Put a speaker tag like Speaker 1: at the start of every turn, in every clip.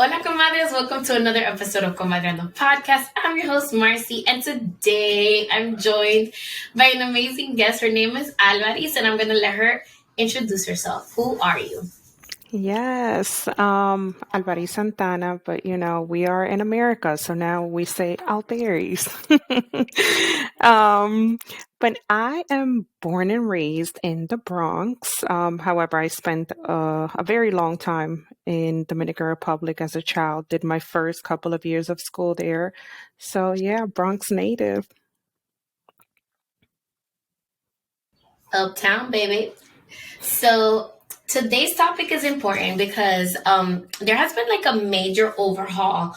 Speaker 1: Hola Comadres, welcome to another episode of Comadreando podcast. I'm your host Marcy, and today I'm joined by an amazing guest. Her name is Alvarys, and I'm going to let her introduce herself. Who are you?
Speaker 2: Yes, Alvarys Santana, but we are in America, so now we say Alvarys. um, but I am born and raised in the Bronx. However, I spent a very long time in Dominican Republic as a child, did my first couple of years of school there. So yeah, Bronx native.
Speaker 1: Uptown, baby. So today's topic is important because there has been like a major overhaul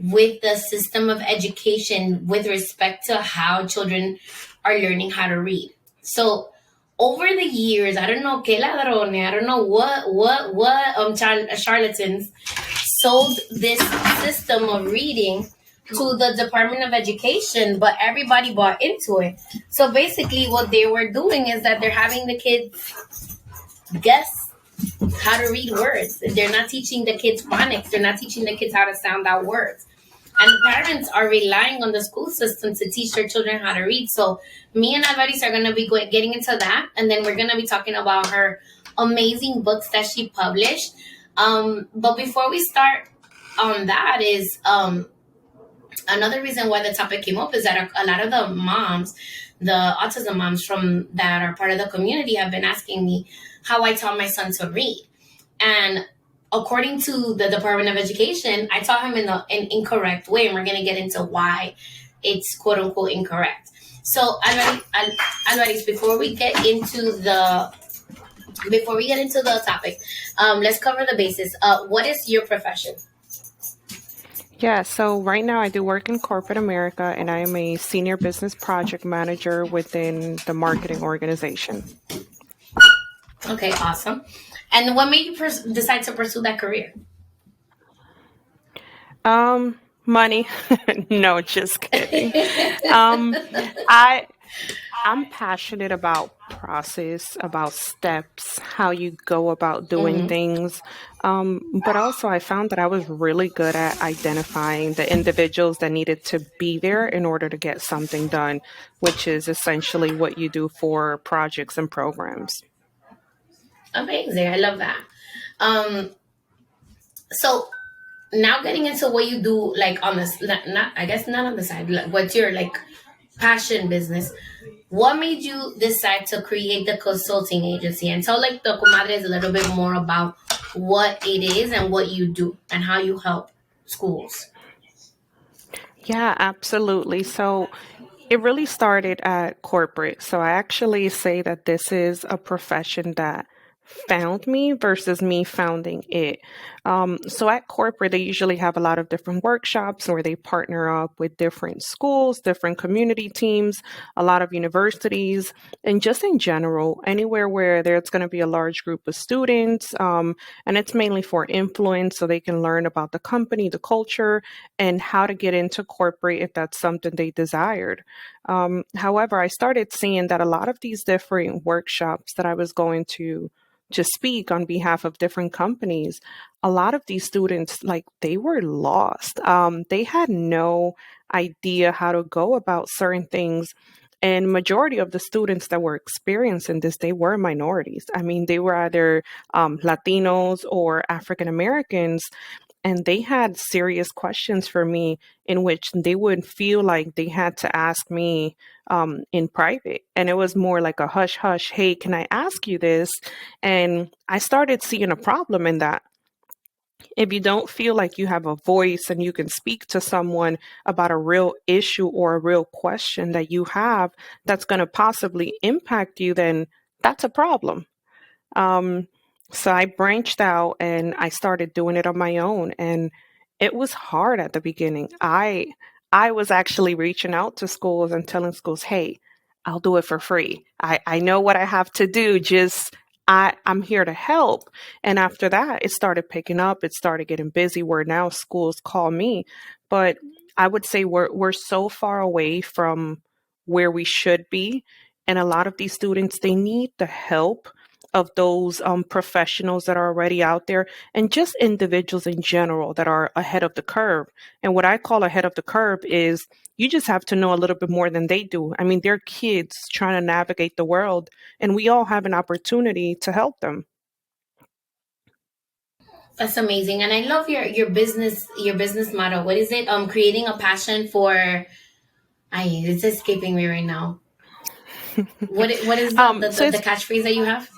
Speaker 1: with the system of education with respect to how children are learning how to read. So over the years, I don't know que ladrones, I don't know what charlatans sold this system of reading to the Department of Education, but everybody bought into it. So basically, what they were doing is that they're having the kids guess how to read words. They're not teaching the kids phonics. They're not teaching the kids how to sound out words. And the parents are relying on the school system to teach their children how to read. So me and Alvarys are going to be getting into that. And then we're going to be talking about her amazing books that she published. But before we start on that is another reason why the topic came up is that a lot of the moms, the autism moms from that are part of the community have been asking me how I taught my son to read. And according to the Department of Education, I taught him in an incorrect way, and we're going to get into why it's quote unquote incorrect. So, Alvarys, before we get into the topic, let's cover the basis. What is your profession?
Speaker 2: Yeah, so right now I do work in corporate America, and I am a senior business project manager within the marketing organization.
Speaker 1: Okay, awesome. And what made you decide to pursue that career?
Speaker 2: Money. No, just kidding. I'm passionate about process, about steps, how you go about doing things. But also I found that I was really good at identifying the individuals that needed to be there in order to get something done, which is essentially what you do for projects and programs.
Speaker 1: Amazing. I love that. So now getting into what you do, like on this, not I guess not on the side, like what's your like passion business? What made you decide to create the consulting agency? And tell like the comadres a little bit more about what it is and what you do and how you help schools.
Speaker 2: Yeah, absolutely. So it really started at corporate. So I actually say that this is a profession that found me versus me founding it. So at corporate, they usually have a lot of different workshops where they partner up with different schools, different community teams, a lot of universities, and just in general, anywhere where there's going to be a large group of students. And it's mainly for influence so they can learn about the company, the culture, and how to get into corporate if that's something they desired. However, I started seeing that a lot of these different workshops that I was going to speak on behalf of different companies, a lot of these students, like they were lost. They had no idea how to go about certain things. And majority of the students that were experiencing this, they were minorities. I mean, they were either Latinos or African Americans, and they had serious questions for me in which they would feel like they had to ask me in private. And it was more like a hush hush, hey, can I ask you this? And I started seeing a problem in that. If you don't feel like you have a voice and you can speak to someone about a real issue or a real question that you have that's going to possibly impact you, then that's a problem. Um, so I branched out and I started doing it on my own, and it was hard at the beginning. I was actually reaching out to schools and telling schools, "Hey, I'll do it for free. I know what I have to do. Just I'm here to help." And after that, it started picking up. It started getting busy where now schools call me. But I would say we're so far away from where we should be, and a lot of these students they need the help of those professionals that are already out there, and just individuals in general that are ahead of the curve. And what I call ahead of the curve is you just have to know a little bit more than they do. I mean, they're kids trying to navigate the world, and we all have an opportunity to help them.
Speaker 1: That's amazing, and I love your business motto. What is it? Creating a passion for. I it's escaping me right now. What is the
Speaker 2: So
Speaker 1: catchphrase that you have?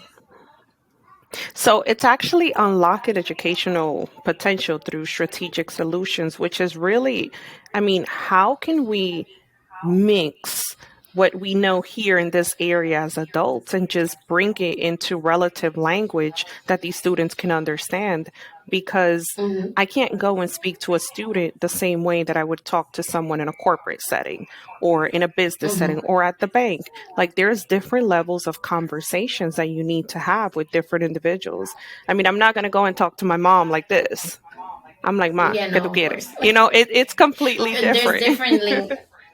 Speaker 2: it's actually unlocking educational potential through strategic solutions, which is really, I mean, how can we mix what we know here in this area as adults and just bring it into relative language that these students can understand? Because
Speaker 1: Mm-hmm.
Speaker 2: I can't go and speak to a student the same way that I would talk to someone in a corporate setting or in a business setting
Speaker 1: Mm-hmm.
Speaker 2: or at the bank. Like there's different levels of conversations that you need to have with different individuals. I mean, I'm not going to go and talk to my mom like this. I'm like, Ma,
Speaker 1: Yeah,
Speaker 2: ¿qué tú
Speaker 1: no, of
Speaker 2: quieres?
Speaker 1: course.
Speaker 2: It's completely
Speaker 1: There's
Speaker 2: different.
Speaker 1: different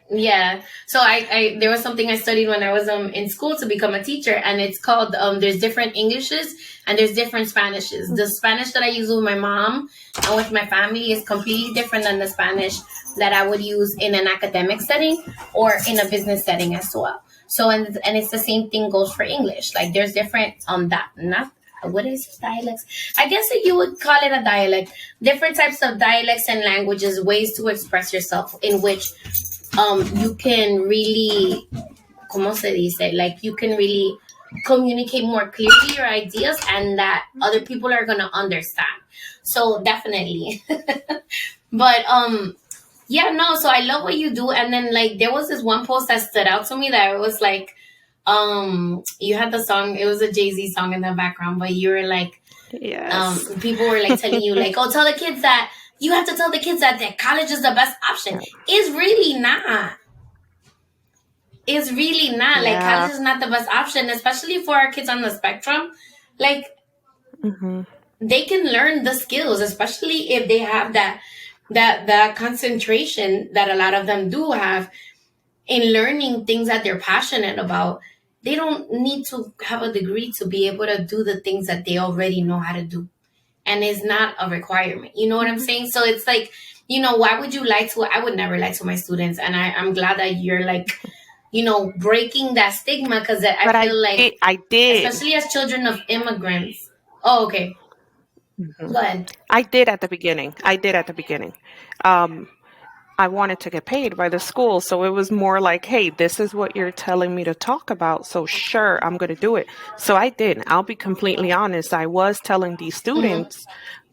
Speaker 1: yeah. So I there was something I studied when I was in school to become a teacher, and it's called there's different Englishes and there's different Spanishes. The Spanish that I use with my mom and with my family is completely different than the Spanish that I would use in an academic setting or in a business setting as well. So and it's the same thing goes for English. Like there's different that not what is dialects? I guess that you would call it a dialect. Different types of dialects and languages, ways to express yourself in which you can really, como se dice, like you can really communicate more clearly your ideas and that other people are gonna understand. So definitely. But yeah, no, so I love what you do. And then like there was this one post that stood out to me that it was like you had the song, it was a Jay-Z song in the background, but you were like
Speaker 2: Yes.
Speaker 1: people were like telling you like, oh, tell the kids that you have to tell the kids that college is the best option. It's really not. It's really not. Like college
Speaker 2: Yeah.
Speaker 1: is not the best option, especially for our kids on the spectrum. Like
Speaker 2: Hmm.
Speaker 1: they can learn the skills, especially if they have that concentration that a lot of them do have in learning things that they're passionate about. They don't need to have a degree to be able to do the things that they already know how to do. And it's not a requirement. You know what I'm
Speaker 2: Hmm.
Speaker 1: saying? So it's like, why would you lie to? I would never lie to my students, and I'm glad that you're like, breaking that stigma because I
Speaker 2: But
Speaker 1: feel like,
Speaker 2: I did.
Speaker 1: especially as children of immigrants. Oh, okay.
Speaker 2: Mhm.
Speaker 1: Go ahead.
Speaker 2: I did at the beginning. I did at the beginning. Um, I wanted to get paid by the school. So it was more like, hey, this is what you're telling me to talk about. So sure, I'm going to do it. So I did. I'll be completely honest. I was telling these
Speaker 1: Mm-hmm.
Speaker 2: students,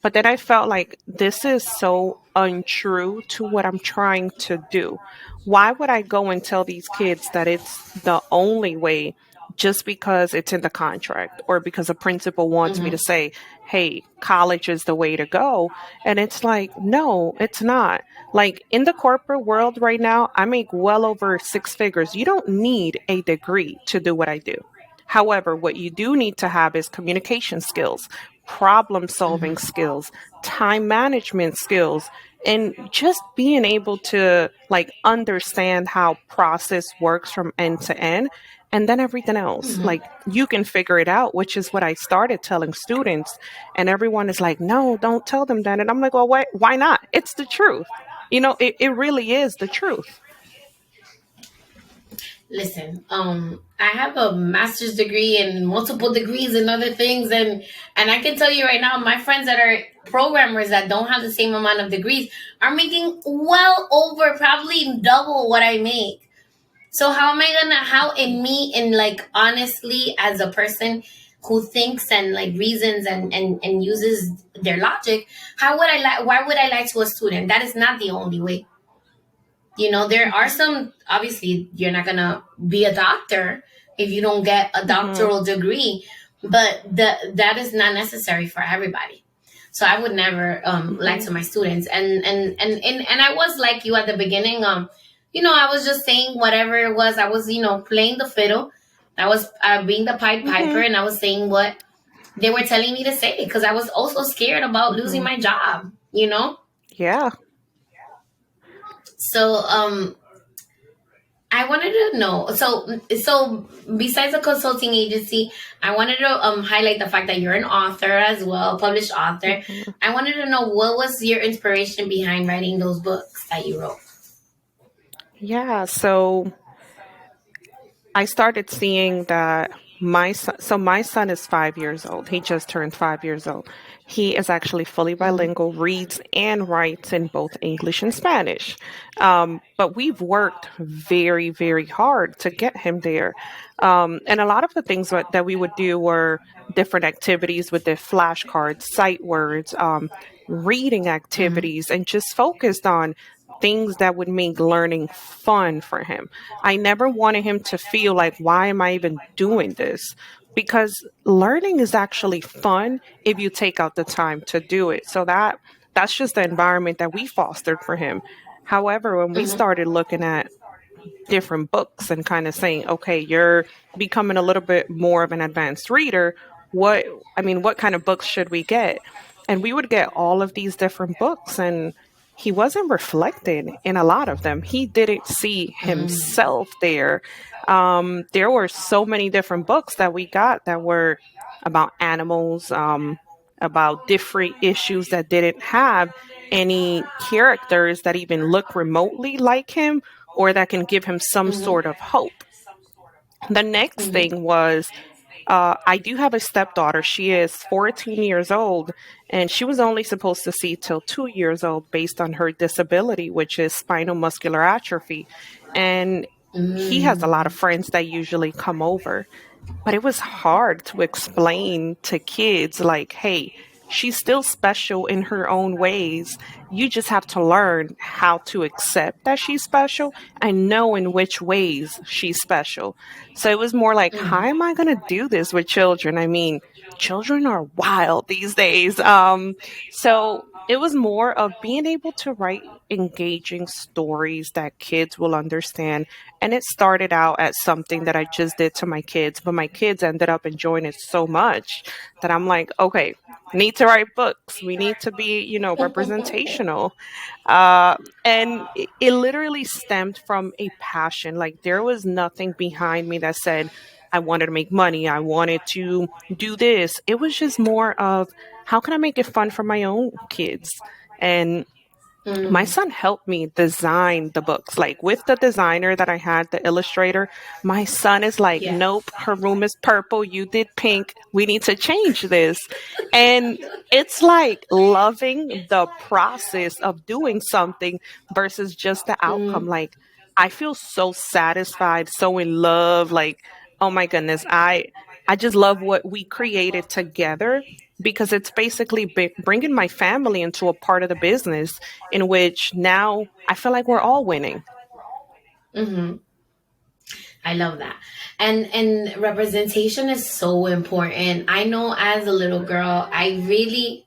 Speaker 2: but then I felt like this is so untrue to what I'm trying to do. Why would I go and tell these kids that it's the only way just because it's in the contract or because a principal wants me to
Speaker 1: Mm-hmm.
Speaker 2: say, hey, college is the way to go? And it's like, no, it's not. Like in the corporate world right now, I make well over six figures. You don't need a degree to do what I do. However, what you do need to have is communication skills, problem solving
Speaker 1: Mm-hmm.
Speaker 2: skills, time management skills, and just being able to like understand how process works from end to end. And then everything else,
Speaker 1: Mm-hmm.
Speaker 2: like you can figure it out, which is what I started telling students. And everyone is like, no, don't tell them that. And I'm like, well, why not? It's the truth. It really is the truth.
Speaker 1: Listen, I have a master's degree and multiple degrees and other things, and I can tell you right now, my friends that are programmers that don't have the same amount of degrees are making well over probably double what I make. So how in me and like honestly as a person who thinks and like reasons and uses their logic, how would I lie? Why would I lie to a student? That is not the only way. There are
Speaker 2: Hmm.
Speaker 1: some, obviously, you're not going to be a doctor if you don't get a
Speaker 2: Hmm.
Speaker 1: doctoral degree, but that is not necessary for everybody. So I would never lie
Speaker 2: Hmm.
Speaker 1: to my students. And I was like you at the beginning. I was just saying whatever it was. I was, playing the fiddle. I was being the Pied Piper,
Speaker 2: Hmm.
Speaker 1: and I was saying what they were telling me to say because I was also scared about losing
Speaker 2: Hmm.
Speaker 1: my job.
Speaker 2: Yeah.
Speaker 1: So I wanted to know. So besides the consulting agency, I wanted to highlight the fact that you're an author as well, published author.
Speaker 2: Mhm.
Speaker 1: I wanted to know what was your inspiration behind writing those books that you wrote.
Speaker 2: Yeah, so I started seeing that my son is 5 years old. He just turned 5 years old. He is actually fully
Speaker 1: Mm-hmm.
Speaker 2: bilingual, reads and writes in both English and Spanish. But we've worked very, very hard to get him there. And a lot of the things that we would do were different activities with the flashcards, sight words, reading
Speaker 1: Mm-hmm.
Speaker 2: activities, and just focused on things that would make learning fun for him. I never wanted him to feel like, why am I even doing this? Because learning is actually fun if you take out the time to do it. So that's just the environment that we fostered for him. However, when we
Speaker 1: Mm-hmm.
Speaker 2: started looking at different books and kind of saying, okay, you're becoming a little bit more of an advanced reader. What, what kind of books should we get? And we would get all of these different books, and he wasn't reflected in a lot of them. He didn't see himself there. There were so many different books that we got that were about animals, about different issues that didn't have any characters that even look remotely like him or that can give him some
Speaker 1: Mm-hmm.
Speaker 2: sort of hope. The next
Speaker 1: Mm-hmm.
Speaker 2: thing was I do have a stepdaughter. She is 14 years old, and she was only supposed to see till 2 years old based on her disability, which is spinal muscular atrophy. And he has a lot of
Speaker 1: Mm-hmm.
Speaker 2: friends that usually come over. But it was hard to explain to kids, like, hey, she's still special in her own ways. You just have to learn how to accept that she's special and know in which ways she's special. So it was more like, how am I going to do this with children? Children are wild these days. So it was more of being able to write engaging stories that kids will understand. And it started out as something that I just did to my kids, but my kids ended up enjoying it so much that I'm like, okay, need to write books. We need to be, representational. Uh, and it literally stemmed from a passion. Like there was nothing behind me that said, I wanted to make money. I wanted to do this. It was just more of how can I make it fun for my own kids? And my
Speaker 1: Mm-hmm.
Speaker 2: son helped me design the books. Like with the designer that I had, the illustrator, my son is like,
Speaker 1: Yeah.
Speaker 2: nope, her room is purple. You did pink. We need to change this. And it's like loving the process of doing something versus just the outcome.
Speaker 1: Mm-hmm.
Speaker 2: Like I feel so satisfied, so in love. Like, oh my goodness, I just love what we created together because it's basically bringing my family into a part of the business in which now I feel like we're all winning.
Speaker 1: Mm-hmm. I love that. And representation is so important. I know as a little girl, I really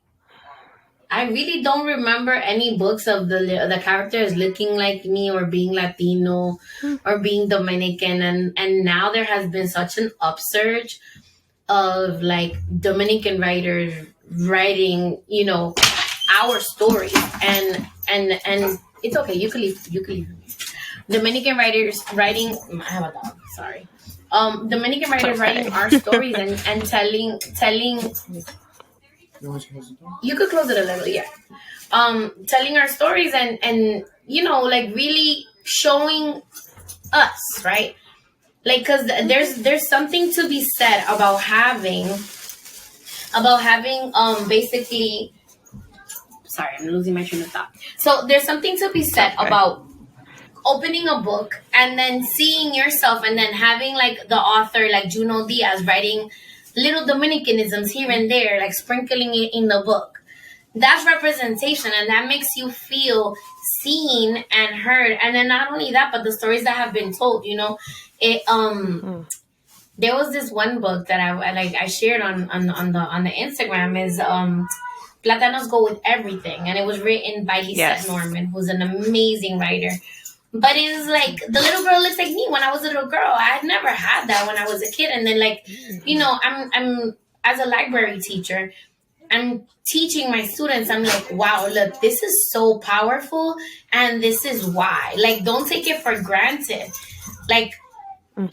Speaker 1: don't remember any books of the characters looking like me or being Latino
Speaker 2: Mm.
Speaker 1: or being Dominican, and now there has been such an upsurge of like Dominican writers writing, our stories, and it's okay. You could leave. Dominican writers writing. I have a dog. Sorry. Dominican
Speaker 2: It's
Speaker 1: writers writing
Speaker 2: okay.
Speaker 1: our stories and telling. You could close it a little, yeah. Telling our stories and like really showing us, right? Like, because there's something to be said about having basically. Sorry, I'm losing my train of thought. So there's something to be
Speaker 2: It's
Speaker 1: said
Speaker 2: okay.
Speaker 1: about opening a book and then seeing yourself and then having like the author like Juno Diaz writing little Dominicanisms here and there, like sprinkling it in the book. That's representation, and that makes you feel seen and heard. And then not only that, but the stories that have been told, it
Speaker 2: Mm.
Speaker 1: there was this one book that I shared on the Instagram is Platanos Go With Everything, and it was written by Lisette
Speaker 2: Yes.
Speaker 1: Norman, who's an amazing writer. But it's like the little girl looks like me when I was a little girl. I had never had that when I was a kid, and then like, I'm as a library teacher, I'm teaching my students. I'm like, wow, look, this is so powerful, and this is why. Like, don't take it for granted. Like,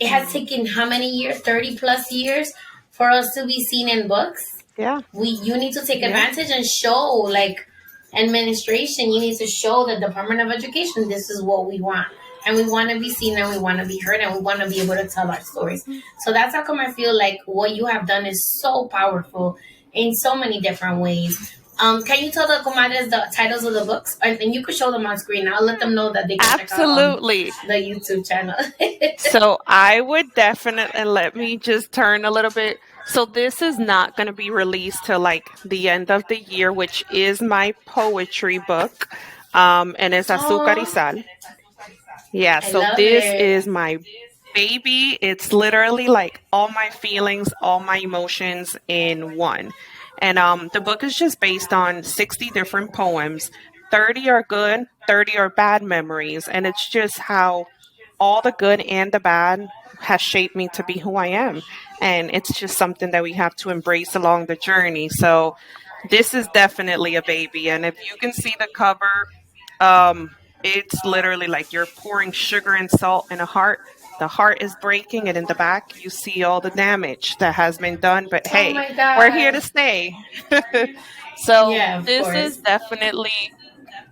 Speaker 1: it has
Speaker 2: Hmm.
Speaker 1: taken how many years? 30 plus years for us to be seen in books.
Speaker 2: Yeah.
Speaker 1: You need to take
Speaker 2: Yeah.
Speaker 1: advantage and show, like, administration, you need to show the Department of Education, this is what we want, and we want to be seen, and we want to be heard, and we want to be able to tell our stories. So that's how come I feel like what you have done is so powerful in so many different ways. Can you tell the comadres the titles of the books? And you could show them on screen. I'll let them know that they can check out
Speaker 2: Absolutely.
Speaker 1: the YouTube channel.
Speaker 2: So I would definitely, and let me just turn a little bit. So this is not going to be released till like the end of the year, which is my poetry book. And it's Azúcar y
Speaker 1: Oh,
Speaker 2: Sal. Yeah,
Speaker 1: I
Speaker 2: so
Speaker 1: love
Speaker 2: this
Speaker 1: it.
Speaker 2: is my baby. It's literally like all my feelings, all my emotions in one. And the book is just based on 60 different poems. 30 are good, 30 are bad memories, and it's just how all the good and the bad has shaped me to be who I am. And it's just something that we have to embrace along the journey. So this is definitely a baby. And if you can see the cover, it's literally like you're pouring sugar and salt in a heart. The heart is breaking, and in the back, you see all the damage that has been done. But
Speaker 1: Oh
Speaker 2: hey,
Speaker 1: my
Speaker 2: we're here
Speaker 1: god.
Speaker 2: to stay. So
Speaker 1: Yeah, of
Speaker 2: this is
Speaker 1: course.
Speaker 2: definitely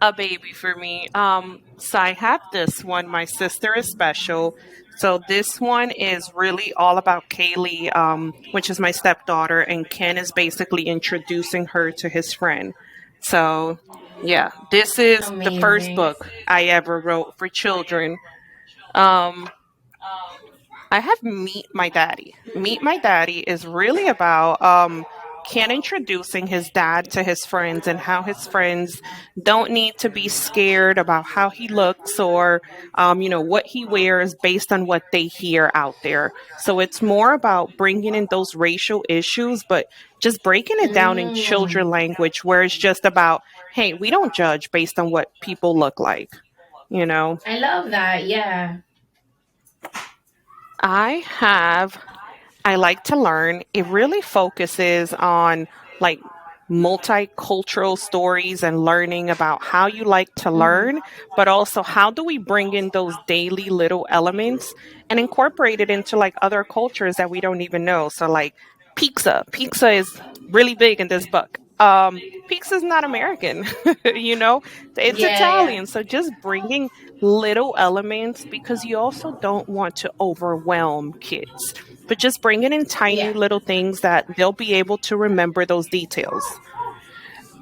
Speaker 2: a baby for me. So I have this one. My sister is special. So this one is really all about Kaylee, which is my stepdaughter, and Ken is basically introducing her to his friend. So yeah, this is the first
Speaker 1: Amazing.
Speaker 2: book I ever wrote for children. Um, I have Meet My Daddy. Meet My Daddy is really about Ken introducing his dad to his friends and how his friends don't need to be scared about how he looks or, what he wears based on what they hear out there. So it's more about bringing in those racial issues, but just breaking it down in
Speaker 1: Mm,
Speaker 2: children language where it's just about, hey, we don't judge based on what people look like, you know?
Speaker 1: I love that. Yeah.
Speaker 2: I have I like to learn. It really focuses on like multicultural stories and learning about how you like to
Speaker 1: Hmm.
Speaker 2: learn, but also how do we bring in those daily little elements and incorporate it into like other cultures that we don't even know. So like pizza. Pizza is really big in this book. Pizza is not American, you know, it's
Speaker 1: Yeah, yeah.
Speaker 2: Italian. So just bringing little elements because you also don't want to overwhelm kids, but just bringing in tiny
Speaker 1: Yeah.
Speaker 2: little things that they'll be able to remember those details.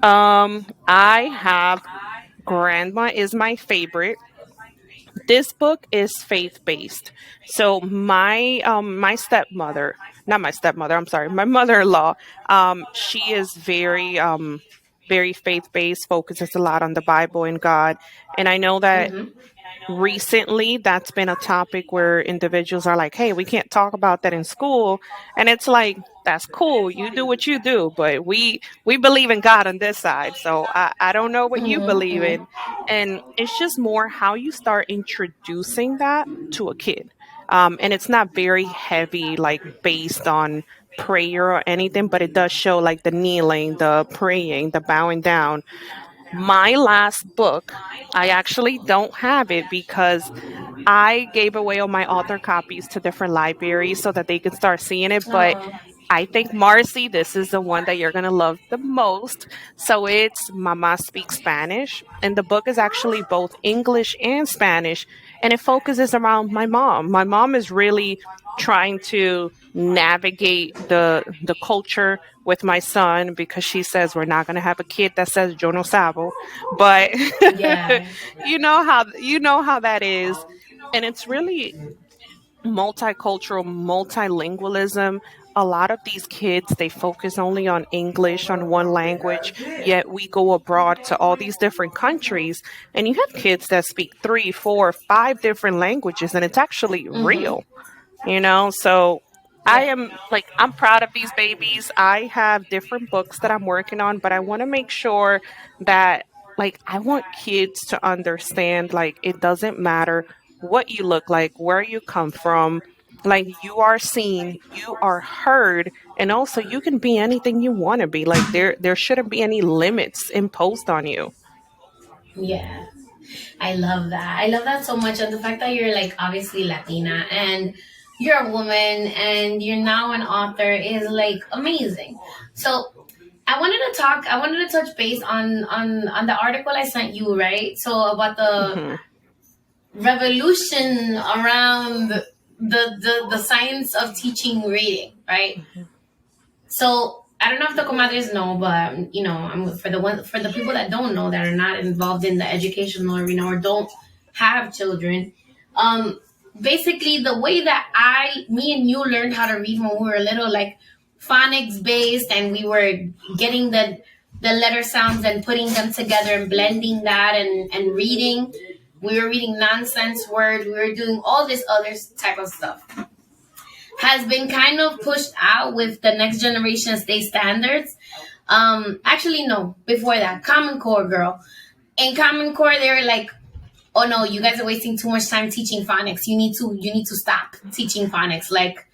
Speaker 2: I have Grandma is my favorite. This book is faith based. So my stepmother, not my stepmother, I'm sorry, my mother-in-law, she is very faith based, focuses a lot on the Bible and God. And I know that
Speaker 1: Hmm.
Speaker 2: recently that's been a topic where individuals are like, hey, we can't talk about that in school. And it's like, that's cool, you do what you do, but we believe in God on this side, so I don't know what you
Speaker 1: Hmm.
Speaker 2: believe in.
Speaker 1: Hmm.
Speaker 2: And it's just more how you start introducing that to a kid. And it's not very heavy like based on prayer or anything, but it does show like the kneeling, the praying, the bowing down. My last book, I actually don't have it because I gave away all my author copies to different libraries so that they could start seeing it. But
Speaker 1: Oh.
Speaker 2: I think, Marcy, this is the one that you're going to love the most. So it's Mama Speaks Spanish. And the book is actually both English and Spanish. And it focuses around my mom. My mom is really trying to navigate the culture with my son because she says we're not going to have a kid that says yo no sabo, but
Speaker 1: Yeah.
Speaker 2: you know how that is. And it's really multicultural, multilingualism. A lot of these kids, they focus only on English, on one language, yet we go abroad to all these different countries, and you have kids that speak three, four, five different languages, and it's actually
Speaker 1: Hmm.
Speaker 2: real, so I
Speaker 1: Yeah.
Speaker 2: am like, I'm proud of these babies. I have different books that I'm working on, but I want to make sure that, like, I want kids to understand, like, it doesn't matter what you look like, where you come from. Like, you are seen, you are heard, and also you can be anything you want to be. Like, there shouldn't be any limits imposed on you.
Speaker 1: Yeah. I love that. I love that so much. And the fact that you're like obviously Latina and you're a woman and you're now an author is like amazing. So I wanted to touch base on the article I sent you, right? So about the
Speaker 2: Hmm.
Speaker 1: revolution around the science of teaching reading, right?
Speaker 2: Hmm.
Speaker 1: So I don't know if the comadres know, but I'm for the people that don't know, that are not involved in the educational arena or don't have children. Um, Basically, the way that me and you learned how to read when we were little, like phonics based, and we were getting the letter sounds and putting them together and blending that and reading. We were reading nonsense words. We were doing all this other type of stuff, has been kind of pushed out with the next generation state standards. Actually, no, before that, Common Core, girl. In Common Core, they were like, "Oh no, you guys are wasting too much time teaching phonics. You need to stop teaching phonics. Like,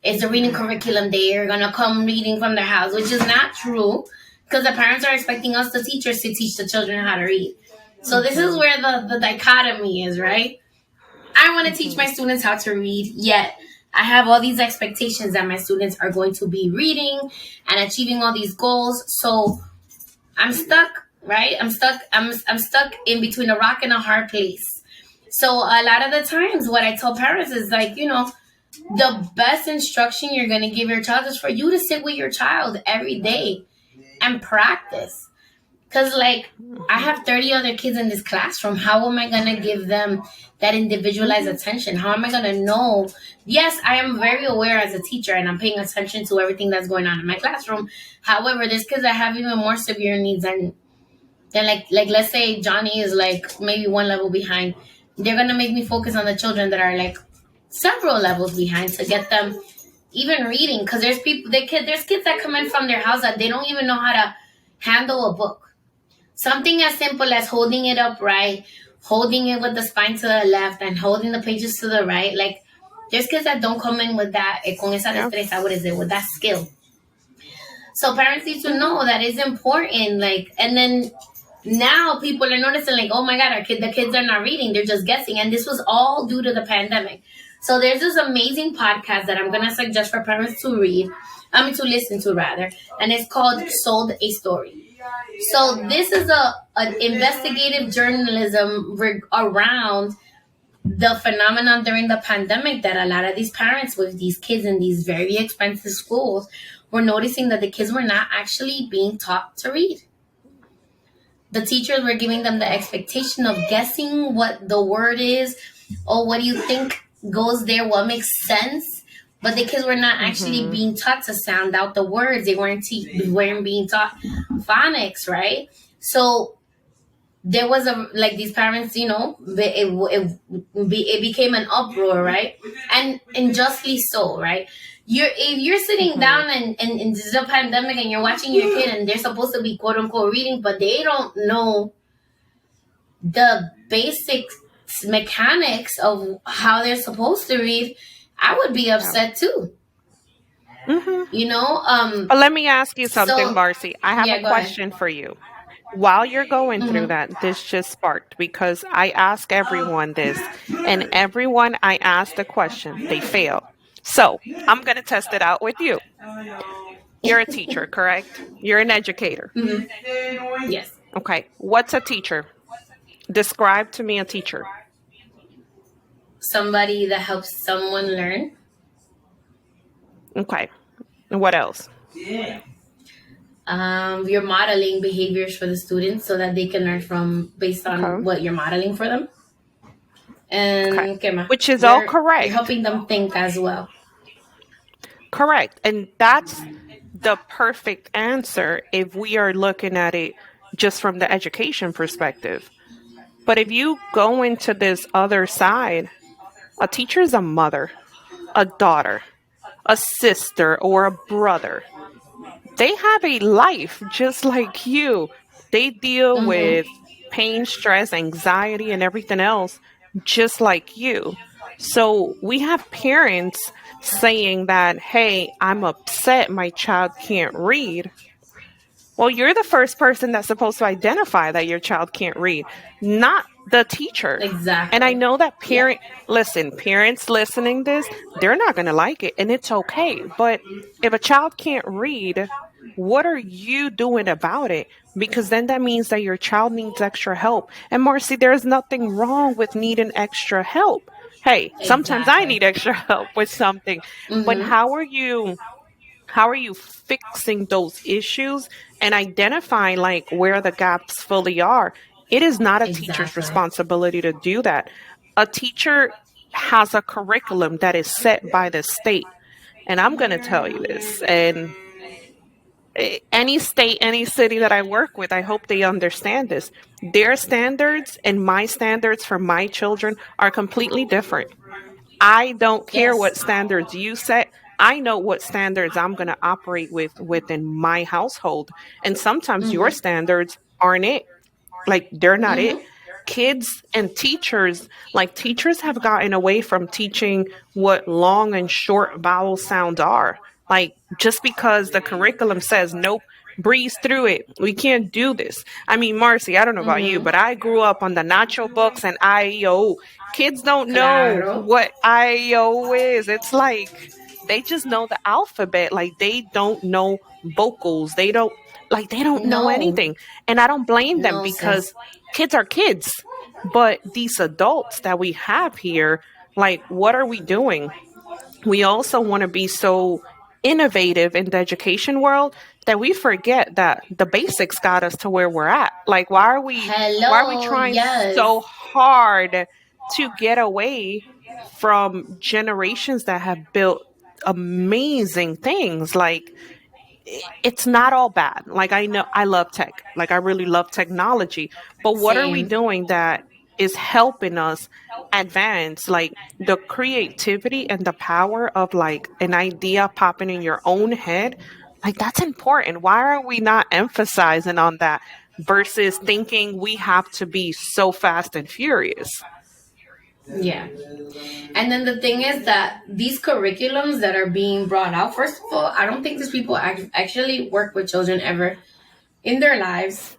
Speaker 1: it's a reading curriculum. They're gonna come reading from their house," which is not true, because the parents are expecting us, the teachers, to teach the children how to read. So this is
Speaker 2: Hmm.
Speaker 1: where the dichotomy is, right? I want to teach
Speaker 2: Hmm.
Speaker 1: my students how to read, yet I have all these expectations that my students are going to be reading and achieving all these goals. So I'm stuck, right? I'm stuck in between a rock and a hard place. So a lot of the times, what I tell parents is like, the best instruction you're going to give your child is for you to sit with your child every day and practice. Because, like, I
Speaker 2: Hmm.
Speaker 1: have 30 other kids in this classroom. How am I going to give them that individualized
Speaker 2: Hmm.
Speaker 1: attention? How am I going to know? Yes, I am very aware as a teacher and I'm paying attention to everything that's going on in my classroom. However, there's kids that have even more severe needs. And then, like let's say Johnny is like maybe one level behind. They're going to make me focus on the children that are like several levels behind to get them even reading. Because there's kids that come in from their house that they don't even know how to handle a book. Something as simple as holding it upright, holding it with the spine to the left, and holding the pages to the right. Like, there's kids that don't come in with that, con esa
Speaker 2: Yeah.
Speaker 1: destreza, what is it, with that skill. So parents need to
Speaker 2: Hmm.
Speaker 1: know that it's important. Like, and then now people are noticing, like, oh my God, the kids are not reading, they're just guessing. And this was all due to the pandemic. So there's this amazing podcast that I'm going to suggest for parents to read, to listen to rather, and it's called Sold a Story. So this is a an investigative journalism around the phenomenon during the pandemic, that a lot of these parents with these kids in these very expensive schools were noticing that the kids were not actually being taught to read. The teachers were giving them the expectation of guessing what the word is, or what do you think goes there, what makes sense. But the kids were not actually
Speaker 2: Hmm.
Speaker 1: being taught to sound out the words. They weren't being taught phonics, right? So there was these parents, it became an uproar, right? And justly so, right? If you're sitting
Speaker 2: Hmm.
Speaker 1: down and this is a pandemic and you're watching your kid and they're supposed to be quote unquote reading, but they don't know the basic mechanics of how they're supposed to read, I would be
Speaker 2: Yeah.
Speaker 1: upset too.
Speaker 2: Hmm.
Speaker 1: You know?
Speaker 2: But let me ask you something,
Speaker 1: So
Speaker 2: Marcy. I have a
Speaker 1: yeah, go ahead.
Speaker 2: question for you. While you're going through
Speaker 1: Hmm.
Speaker 2: that, this just sparked because I ask everyone this, and everyone I ask the question, they fail. So I'm going to test it out with you. You're a teacher, correct? You're an educator.
Speaker 1: Hmm. Yes.
Speaker 2: Okay. What's a teacher? Describe to me a teacher.
Speaker 1: Somebody that helps someone learn.
Speaker 2: Okay. And what else?
Speaker 1: You're modeling behaviors for the students so that they can learn from based on
Speaker 2: Okay.
Speaker 1: what you're modeling for them.
Speaker 2: Okay.
Speaker 1: And ¿qué más?
Speaker 2: Which is all
Speaker 1: You're
Speaker 2: correct.
Speaker 1: helping them think as well.
Speaker 2: Correct. And that's the perfect answer if we are looking at it just from the education perspective. But if you go into this other side, a teacher is a mother, a daughter, a sister, or a brother. They have a life just like you. They deal
Speaker 1: Mm-hmm.
Speaker 2: with pain, stress, anxiety, and everything else just like you. So we have parents saying that, hey, I'm upset my child can't read. Well, you're the first person that's supposed to identify that your child can't read, not the teacher. And I
Speaker 1: Exactly.
Speaker 2: know that
Speaker 1: Yeah.
Speaker 2: parents listening this, they're not going to like it and it's okay. But if a child can't read, what are you doing about it? Because then that means that your child needs extra help. And Marcy, there's nothing wrong with needing extra help. Hey, sometimes I
Speaker 1: Exactly.
Speaker 2: need extra help with something. But
Speaker 1: Mm-hmm.
Speaker 2: how are you fixing those issues and identifying like where the gaps fully are? It is not a teacher's
Speaker 1: Exactly.
Speaker 2: responsibility to do that. A teacher has a curriculum that is set by the state. And I'm going to tell you this. And any state, any city that I work with, I hope they understand this. Their standards and my standards for my children are completely different. I don't care
Speaker 1: Yes.
Speaker 2: what standards you set. I know what standards I'm going to operate with within my household. And sometimes your
Speaker 1: Mm-hmm.
Speaker 2: standards aren't it. Like they're not it.
Speaker 1: Mm-hmm.
Speaker 2: Kids and teachers, like teachers have gotten away from teaching what long and short vowel sounds are. Like just because the curriculum says nope, breeze through it. We can't do this. I mean, Marcy, I don't know about you,
Speaker 1: Mm-hmm.
Speaker 2: but I grew up on the nacho books and IEO. Kids don't know
Speaker 1: Claro.
Speaker 2: what IEO is. It's like they just know the alphabet. Like they don't know vocals. They don't know
Speaker 1: No.
Speaker 2: anything. And I don't blame them
Speaker 1: No, sis.
Speaker 2: because kids are kids. But these adults that we have here, like, what are we doing? We also want to be so innovative in the education world that we forget that the basics got us to where we're at. Like, why are we
Speaker 1: Hello.
Speaker 2: trying
Speaker 1: Yes.
Speaker 2: so hard to get away from generations that have built amazing things? Like, it's not all bad. Like I know I love tech. Like I really love technology. But what are we
Speaker 1: Same.
Speaker 2: doing that is helping us advance like the creativity and the power of like an idea popping in your own head? Like that's important. Why are we not emphasizing on that versus thinking we have to be so fast and furious?
Speaker 1: Yeah. And then the thing is that these curriculums that are being brought out, first of all, I don't think these people actually work with children ever in their lives.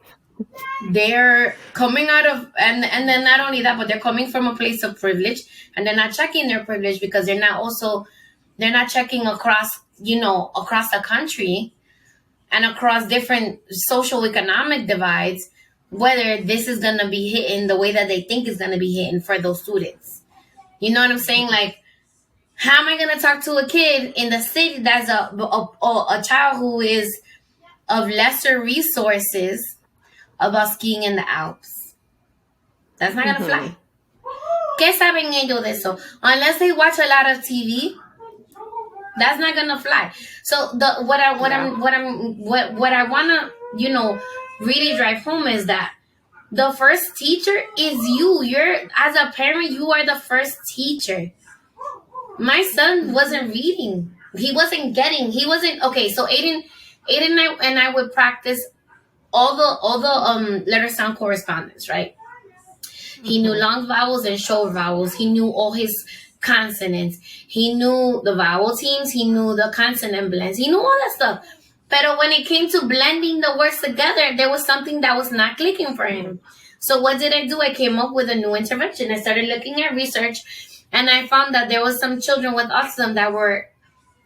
Speaker 1: They're coming out of, and then not only that, but they're coming from a place of privilege, and they're not checking their privilege because they're not checking across the country and across different social economic divides, whether this is going to be hitting the way that they think is going to be hitting for those students. You know what I'm saying? Like, how am I going to talk to a kid in the city that's a child who is of lesser resources about skiing in the Alps? That's not going to
Speaker 2: Mhm.
Speaker 1: fly. ¿Qué saben ellos de eso? Unless they watch a lot of TV, that's not gonna fly. So the
Speaker 2: Yeah.
Speaker 1: what I wanna really drive home is that the first teacher is you. You're, as a parent, you are the first teacher. My son wasn't reading. He wasn't getting. He wasn't okay. So Aiden and I would practice all the letter sound correspondence, right? He knew
Speaker 2: Mhm.
Speaker 1: long vowels and short vowels. He knew all his consonants. He knew the vowel teams. He knew the consonant blends. He knew all that stuff. But when it came to blending the words together, there was something that was not clicking for him. So what did I do? I came up with a new intervention. I started looking at research, and I found that there was some children with autism that were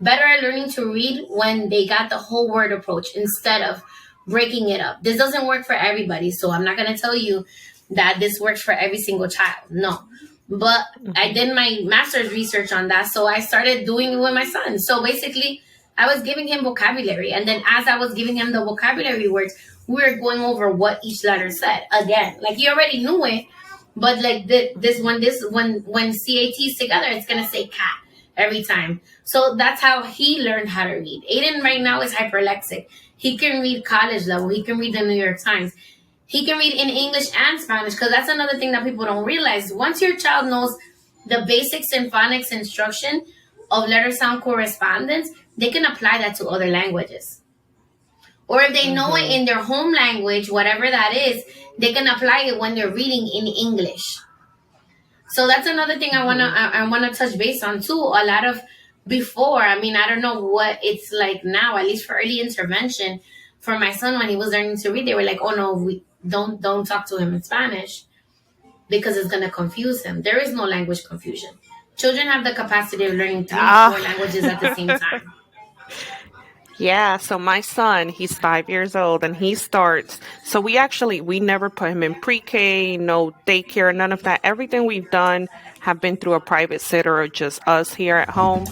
Speaker 1: better at learning to read when they got the whole word approach instead of breaking it up. This doesn't work for everybody, so I'm not going to tell you that this works for every single child. No. But I
Speaker 2: Mhm.
Speaker 1: did my master's research on that, so I started doing it with my son. So basically, I was giving him vocabulary, and then as I was giving him the vocabulary words, we were going over what each letter said again. Like he already knew it, but like when CAT's together, it's gonna say cat every time. So that's how he learned how to read. Aiden right now is hyperlexic. He can read college level. He can read the New York Times. He can read in English and Spanish, because that's another thing that people don't realize. Once your child knows the basic phonics instruction of letter sound correspondence, they can apply that to other languages. Or if they know it
Speaker 2: Mhm.
Speaker 1: in their home language, whatever that is, they can apply it when they're reading in English. So that's another thing
Speaker 2: Mhm.
Speaker 1: I wanna touch base on too. A lot of before, I mean, I don't know what it's like now. At least for early intervention, for my son when he was learning to read, they were like, "Oh no, we don't talk to him in Spanish." because it's going to confuse him. There is no language confusion. Children have the capacity of learning 3, 4
Speaker 2: Ah.
Speaker 1: languages at the same time.
Speaker 2: Yeah, so my son, he's 5 years old and he starts. So we never put him in pre-K, no daycare, none of that. Everything we've done have been through a private sitter or just us here at home.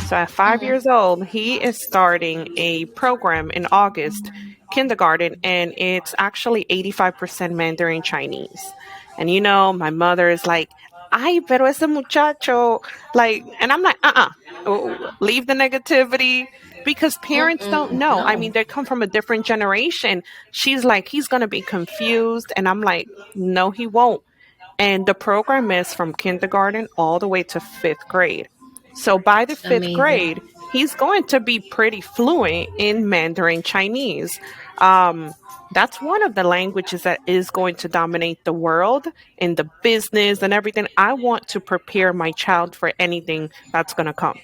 Speaker 2: So at 5 years old, he is starting a program in August, kindergarten, and it's actually 85% Mandarin Chinese. And my mother is like, ay, pero ese muchacho, like, and I'm like, leave the negativity because parents don't know. I mean,
Speaker 1: No.
Speaker 2: they come from a different generation. She's like, he's going to be confused. And I'm like, no, he won't. And the program is from kindergarten all the way to fifth grade. So by the fifth
Speaker 1: Amazing.
Speaker 2: grade, he's going to be pretty fluent in Mandarin Chinese. Um, that's one of the languages that is going to dominate the world in the business and everything. I want to prepare my child for anything that's going to come.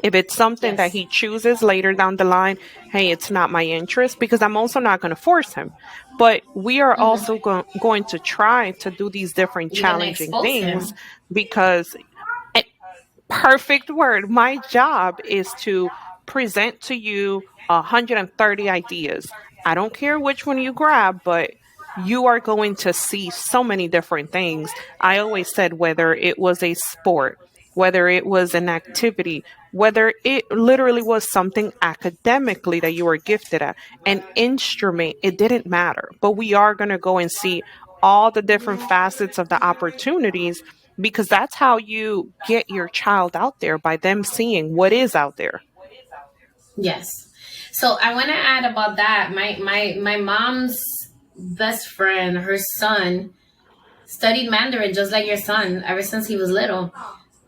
Speaker 2: If it's something that
Speaker 1: Yes.
Speaker 2: he chooses later down the line, hey, it's not my interest because I'm also not going to force him. But we are also going to try to do these different
Speaker 1: You're going to
Speaker 2: challenging
Speaker 1: expose
Speaker 2: things
Speaker 1: him.
Speaker 2: because perfect word. My job is to present to you 130 ideas. I don't care which one you grab, but you are going to see so many different things. I always said whether it was a sport, whether it was an activity, whether it literally was something academically that you were gifted at, an instrument, it didn't matter. But we are going to go and see all the different facets of the opportunities because that's how you get your child out there by them seeing what is out there.
Speaker 1: Yes. So I want to add about that. My mom's best friend, her son, studied Mandarin just like your son ever since he was little.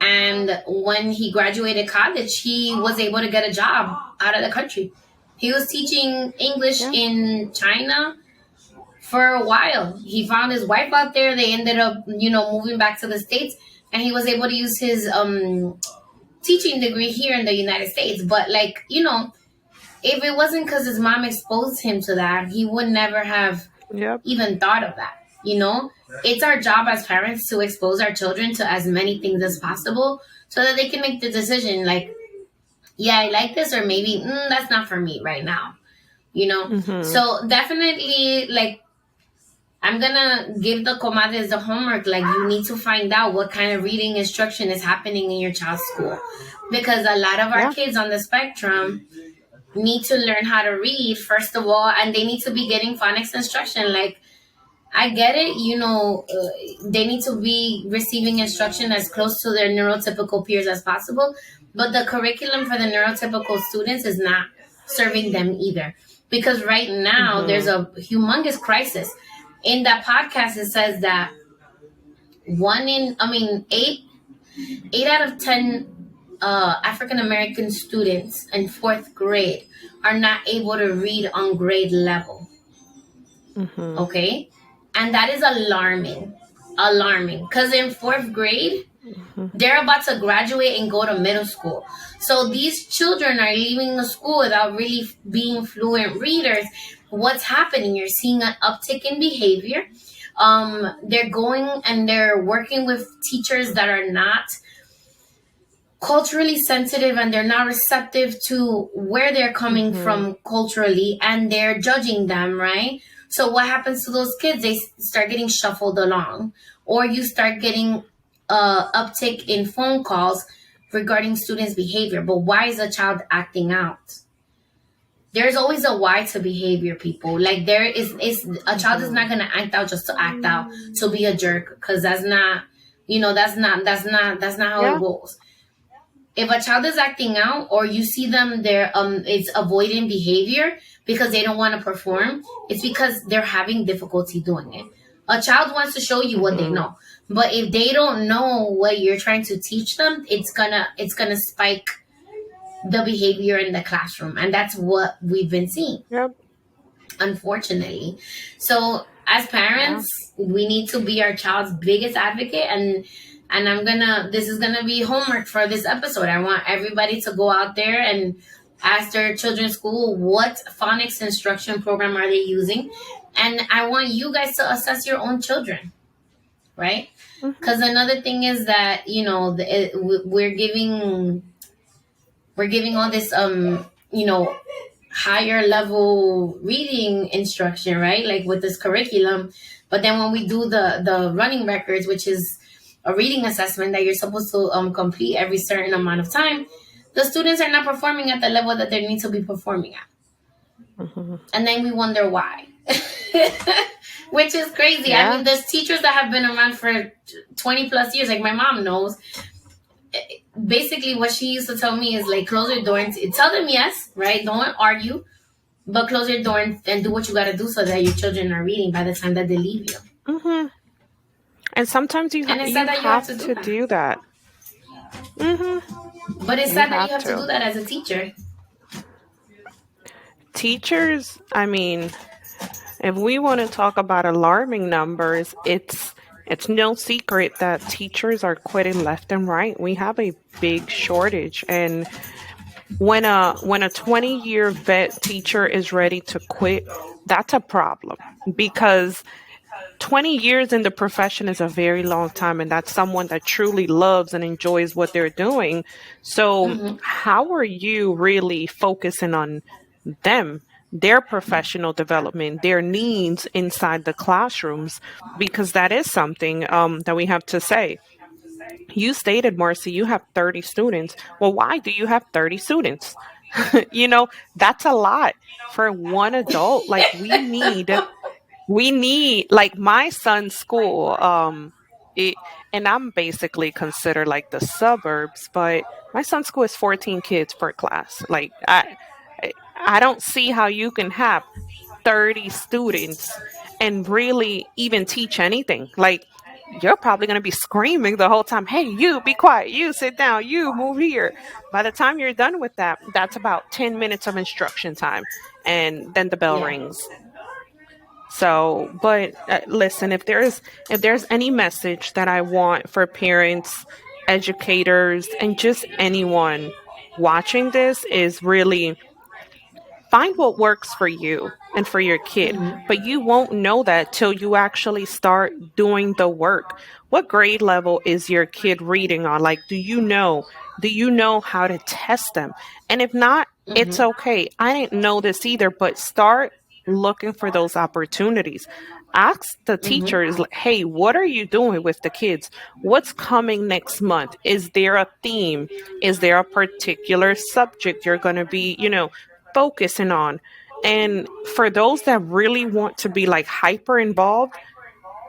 Speaker 1: And when he graduated college, he was able to get a job out of the country. He was teaching English
Speaker 2: Yeah.
Speaker 1: in China for a while. He found his wife out there. They ended up, moving back to the States, and he was able to use his teaching degree here in the United States. But if it wasn't because his mom exposed him to that, he would never have
Speaker 2: Yep.
Speaker 1: even thought of that. It's our job as parents to expose our children to as many things as possible so that they can make the decision like, yeah, I like this, or maybe that's not for me right now.
Speaker 2: Mm-hmm.
Speaker 1: So definitely, like, I'm gonna give the comadres the homework. Like, you need to find out what kind of reading instruction is happening in your child's school, because a lot of our
Speaker 2: Yeah.
Speaker 1: kids on the spectrum need to learn how to read first of all, and they need to be getting phonics instruction. Like, I get it, they need to be receiving instruction as close to their neurotypical peers as possible, but the curriculum for the neurotypical students is not serving them either. Because right now there's
Speaker 2: Mm-hmm.
Speaker 1: a humongous crisis. In that podcast, it says that eight out of 10 African American students in fourth grade are not able to read on grade level.
Speaker 2: Mm-hmm.
Speaker 1: Okay, and that is alarming, because in fourth grade
Speaker 2: Mm-hmm.
Speaker 1: they're about to graduate and go to middle school. So these children are leaving the school without really being fluent readers. What's happening? You're seeing an uptick in behavior. They're going and they're working with teachers that are not culturally sensitive, and they're not receptive to where they're coming
Speaker 2: Mm-hmm.
Speaker 1: from culturally, and they're judging them, right? So what happens to those kids? They start getting shuffled along, or you start getting uptick in phone calls regarding students' behavior. But why is a child acting out? There's always a why to behavior, people. Like, there is a child is
Speaker 2: Mm-hmm.
Speaker 1: not gonna act out just to act out, to be a jerk, because that's not, that's not how it
Speaker 2: Yeah.
Speaker 1: goes. If a child is acting out, or you see them, it's avoiding behavior because they don't want to perform, it's because they're having difficulty doing it. A child wants to show you what they
Speaker 2: Mm-hmm.
Speaker 1: know, but if they don't know what you're trying to teach them, it's gonna spike the behavior in the classroom, and that's what we've been seeing,
Speaker 2: Yep.
Speaker 1: unfortunately. So as
Speaker 2: Yeah.
Speaker 1: parents, we need to be our child's biggest advocate, and this is gonna be homework for this episode. I want everybody to go out there and ask their children's school what phonics instruction program are they using, and I want you guys to assess your own children. right?
Speaker 2: Mhm.
Speaker 1: Because another thing is that, we're giving all this, higher level reading instruction, right? Like with this curriculum. But then when we do the running records, which is a reading assessment that you're supposed to complete every certain amount of time, the students are not performing at the level that they need to be performing at.
Speaker 2: Mhm.
Speaker 1: And then we wonder why. Which is crazy. I
Speaker 2: Yeah.
Speaker 1: mean, there's teachers that have been around for 20 plus years. Like my mom knows. Basically, what she used to tell me is like, close your door and tell them yes, right? Don't argue, but close your door and do what you got to do so that your children are reading by the time that they leave you.
Speaker 2: Mhm. And sometimes
Speaker 1: And it's sad
Speaker 2: you
Speaker 1: that you have
Speaker 2: have
Speaker 1: to do
Speaker 2: to
Speaker 1: that.
Speaker 2: do that. Mhm.
Speaker 1: But it's
Speaker 2: You
Speaker 1: sad that you
Speaker 2: have
Speaker 1: have to do
Speaker 2: to.
Speaker 1: that as a teacher.
Speaker 2: Teachers, I mean, if we want to talk about alarming numbers, it's no secret that teachers are quitting left and right. We have a big shortage, and when a 20-year vet teacher is ready to quit, that's a problem because 20 years in the profession is a very long time, and that's someone that truly loves and enjoys what they're doing. So
Speaker 1: Mm-hmm.
Speaker 2: how are you really focusing on them, their professional development, their needs inside the classrooms? Because that is something that we have to say. You stated, Marcy, you have 30 students. Well, why do you have 30 students? That's a lot for one adult. Like we need like my son's school, it, and I'm basically considered like the suburbs, but my son's school is 14 kids per class. Like I don't see how you can have 30 students and really even teach anything. Like you're probably going to be screaming the whole time, "Hey, you be quiet, you sit down, you move here." By the time you're done with that, that's about 10 minutes of instruction time, and then the bell
Speaker 1: Yeah.
Speaker 2: rings. So, but listen, if there's any message that I want for parents, educators, and just anyone watching this is really find what works for you and for your kid. But you won't know that till you actually start doing the work. What grade level is your kid reading on? Like, do you know how to test them? And if not, it's
Speaker 1: Mm-hmm.
Speaker 2: okay. I didn't know this either, but start looking for those opportunities. Ask the
Speaker 1: Mm-hmm.
Speaker 2: teachers, like, hey, what are you doing with the kids? What's coming next month? Is there a theme? Is there a particular subject you're going to be, focusing on? And for those that really want to be like hyper involved,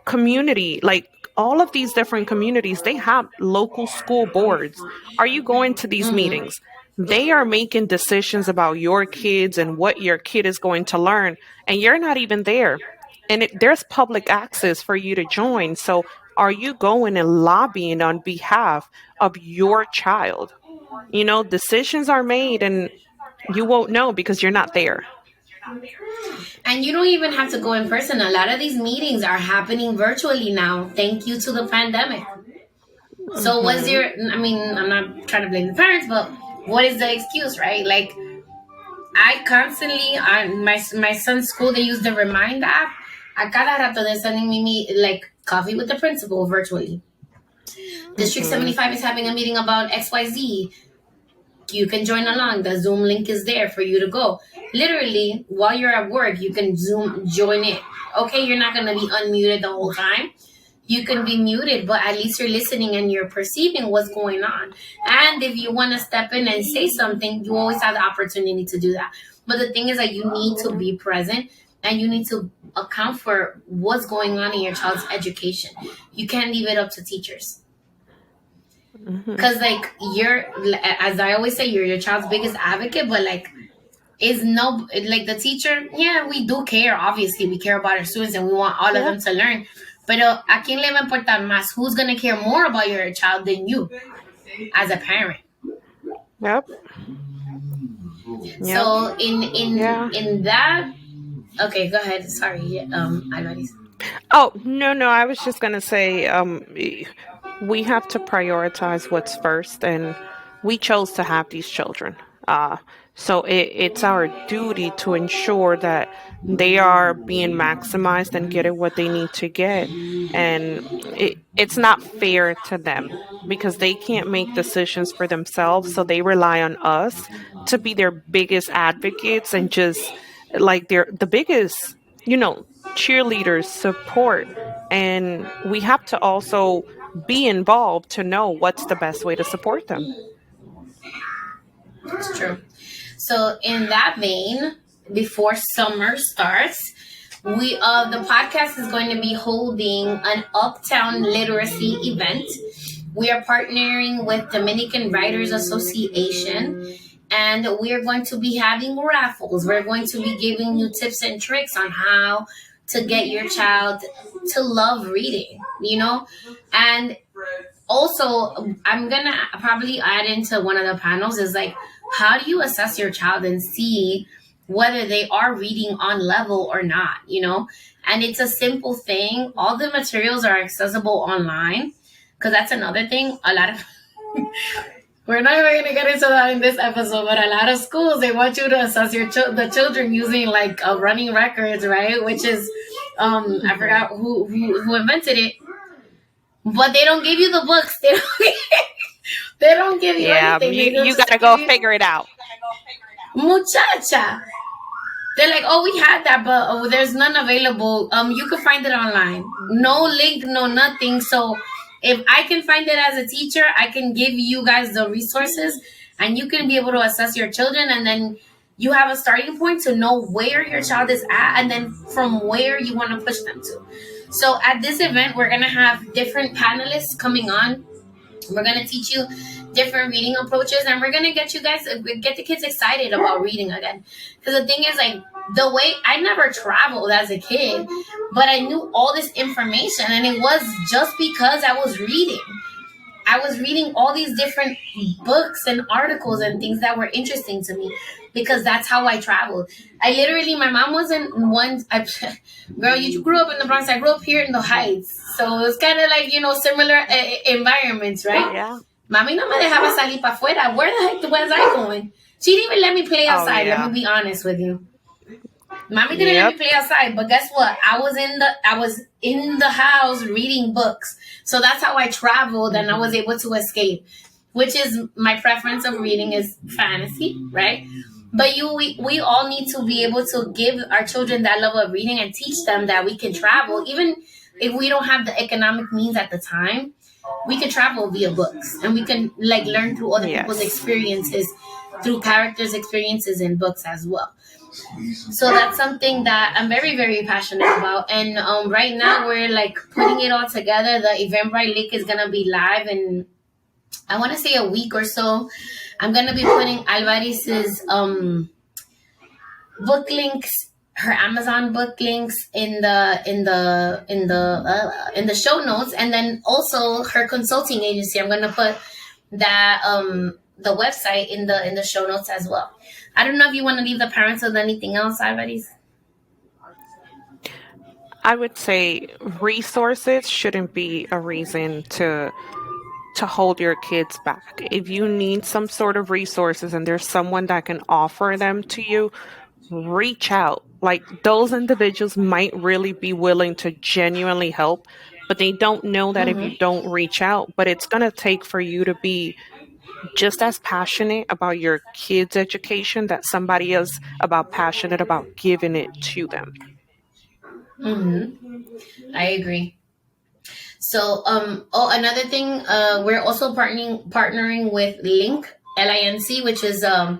Speaker 2: community, like all of these different communities, they have local school boards. Are you going to these
Speaker 1: Mm-hmm.
Speaker 2: meetings? They are making decisions about your kids and what your kid is going to learn, and you're not even there. And there's public access for you to join. So, are you going and lobbying on behalf of your child? Decisions are made, and you won't know because you're not there.
Speaker 1: And you don't even have to go in person. A lot of these meetings are happening virtually now. Thank you to the pandemic. So what's
Speaker 2: Hmm.
Speaker 1: your? I mean, I'm not trying to blame the parents, but what is the excuse, right? Like I constantly on my son's school, they use the Remind app. A cada rato they're sending me like coffee with the principal virtually. District
Speaker 2: Hmm.
Speaker 1: 75 is having a meeting about XYZ. You can join along. The Zoom link is there for you to go. Literally, while you're at work, you can Zoom join it. Okay, you're not gonna be unmuted the whole time. You can be muted, but at least you're listening and you're perceiving what's going on. And if you want to step in and say something, you always have the opportunity to do that. But the thing is that you need to be present and you need to account for what's going on in your child's education. You can't leave it up to teachers.
Speaker 2: Hmm.
Speaker 1: Because, like, as I always say, you're your child's biggest advocate, but, like, is no, like, the teacher, yeah, we do care. Obviously, we care about our students and we want all of
Speaker 2: Yeah.
Speaker 1: them to learn. Pero a quién le va a importar más? Who's going to care more about your child than you as a parent?
Speaker 2: Yep. Yep.
Speaker 1: So, in in
Speaker 2: Yeah.
Speaker 1: in that, okay, go ahead. Sorry, Alvarys.
Speaker 2: Oh, no, no. I was just gonna say, we have to prioritize what's first, and we chose to have these children. Uh, So it's our duty to ensure that they are being maximized and getting what they need to get. And it's not fair to them because they can't make decisions for themselves. So they rely on us to be their biggest advocates and just like they're the biggest, you know, cheerleaders, support. And we have to also be involved to know what's the best way to support them.
Speaker 1: It's true. So in that vein, before summer starts, the podcast is going to be holding an Uptown Literacy event. We are partnering with Dominican Writers Association, and we are going to be having raffles. We're going to be giving you tips and tricks on how to get your child to love reading, and also I'm gonna probably add into one of the panels is like, how do you assess your child and see whether they are reading on level or not, and it's a simple thing. All the materials are accessible online, because that's another thing. A lot of we're not even gonna get into that in this episode, but a lot of schools, they want you to assess the children using like running records, right? Which is I forgot who invented it, but they don't give you the books. They don't give you anything.
Speaker 2: You gotta go figure it out.
Speaker 1: Muchacha. They're like, oh, we had that, but there's none available. You can find it online. No link, no nothing. So if I can find it as a teacher, I can give you guys the resources, and you can be able to assess your children, and then you have a starting point to know where your child is at, and then from where you want to push them to. So at this event, we're going to have different panelists coming on. We're going to teach you different reading approaches, and we're going to get the kids excited about reading again. Because the thing is, like, the way I never traveled as a kid, but I knew all this information, and it was just because I was reading. I was reading all these different books and articles and things that were interesting to me, because that's how I traveled. My mom wasn't one. Girl, you grew up in the Bronx. I grew up here in the Heights. So it's kind of like, similar environments, right?
Speaker 2: Yeah.
Speaker 1: Mami no me dejaba salir para afuera. Where the heck was I going? She didn't even let me play outside.
Speaker 2: Yeah.
Speaker 1: Let me be honest with you. Mommy didn't let me play outside, but guess what? I was in the house reading books. So that's how I traveled, and I was able to escape, which is my preference of reading is fantasy, right? But we all need to be able to give our children that love of reading and teach them that we can travel, even if we don't have the economic means at the time. We can travel via books, and we can learn through other people's experiences, through characters' experiences in books as well. So that's something that I'm very, very passionate about. And right now we're putting it all together. The Eventbrite link is going to be live in, I want to say, a week or so. I'm going to be putting Alvarys's book links, her Amazon book links in the show notes, and then also her consulting agency. I'm going to put that the website in the show notes as well. I don't know if you want to leave the parents with anything else, Alvarys.
Speaker 2: I would say resources shouldn't be a reason to hold your kids back. If you need some sort of resources and there's someone that can offer them to you, reach out. Those individuals might really be willing to genuinely help, but they don't know that if you don't reach out. But it's going to take for you to be just as passionate about your kids' education that somebody is passionate about giving it to them.
Speaker 1: I agree. So, another thing, we're also partnering with Link, LINC, which is, I